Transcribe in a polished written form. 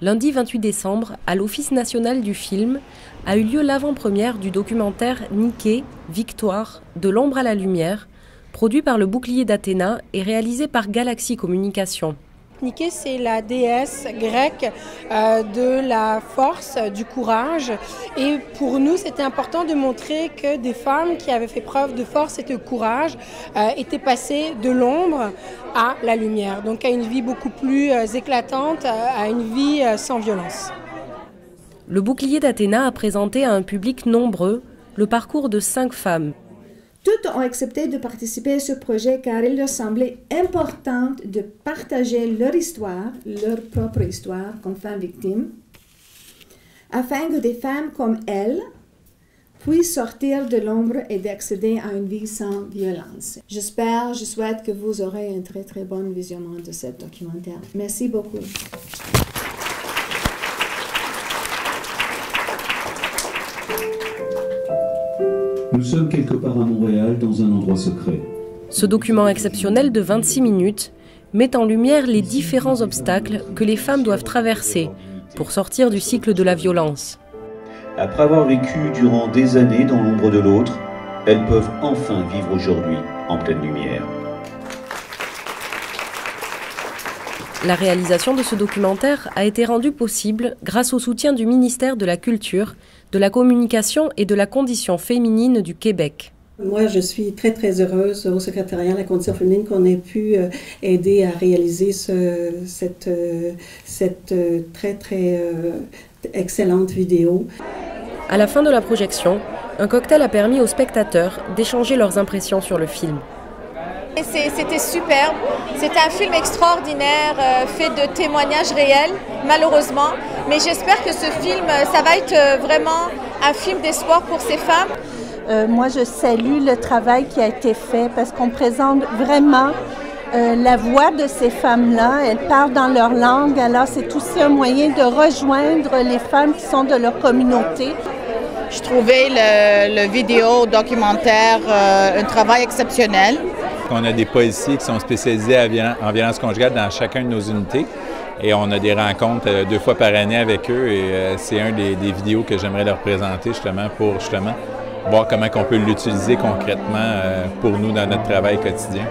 lundi 28 décembre, à l'Office national du film, a eu lieu l'avant-première du documentaire Nike, Victoire, de l'ombre à la lumière, produit par le Bouclier d'Athéna et réalisé par Galaxy Communication. Nike, c'est la déesse grecque de la force, du courage. Et pour nous, c'était important de montrer que des femmes qui avaient fait preuve de force et de courage étaient passées de l'ombre à la lumière. Donc à une vie beaucoup plus éclatante, à une vie sans violence. Le Bouclier d'Athéna a présenté à un public nombreux le parcours de 5 femmes. Toutes ont accepté de participer à ce projet car il leur semblait important de partager leur histoire, leur propre histoire comme femmes victimes, afin que des femmes comme elles puissent sortir de l'ombre et d'accéder à une vie sans violence. Je souhaite que vous aurez un très très bon visionnement de ce documentaire. Merci beaucoup. Nous sommes quelque part à Montréal, dans un endroit secret. Ce document exceptionnel de 26 minutes met en lumière les différents obstacles que les femmes doivent traverser pour sortir du cycle de la violence. Après avoir vécu durant des années dans l'ombre de l'autre, elles peuvent enfin vivre aujourd'hui en pleine lumière. La réalisation de ce documentaire a été rendue possible grâce au soutien du ministère de la Culture, de la Communication et de la Condition féminine du Québec. Moi, je suis très, très heureuse au secrétariat de la Condition féminine qu'on ait pu aider à réaliser cette très, très excellente vidéo. À la fin de la projection, un cocktail a permis aux spectateurs d'échanger leurs impressions sur le film. C'était superbe, c'était un film extraordinaire, fait de témoignages réels, malheureusement. Mais j'espère que ce film, ça va être vraiment un film d'espoir pour ces femmes. Moi, je salue le travail qui a été fait parce qu'on présente vraiment la voix de ces femmes-là. Elles parlent dans leur langue, alors c'est aussi un moyen de rejoindre les femmes qui sont de leur communauté. Je trouvais le vidéo documentaire un travail exceptionnel. On a des policiers qui sont spécialisés en violence conjugale dans chacun de nos unités et on a des rencontres 2 fois par année avec eux et c'est un des vidéos que j'aimerais leur présenter pour voir comment on peut l'utiliser concrètement pour nous dans notre travail quotidien.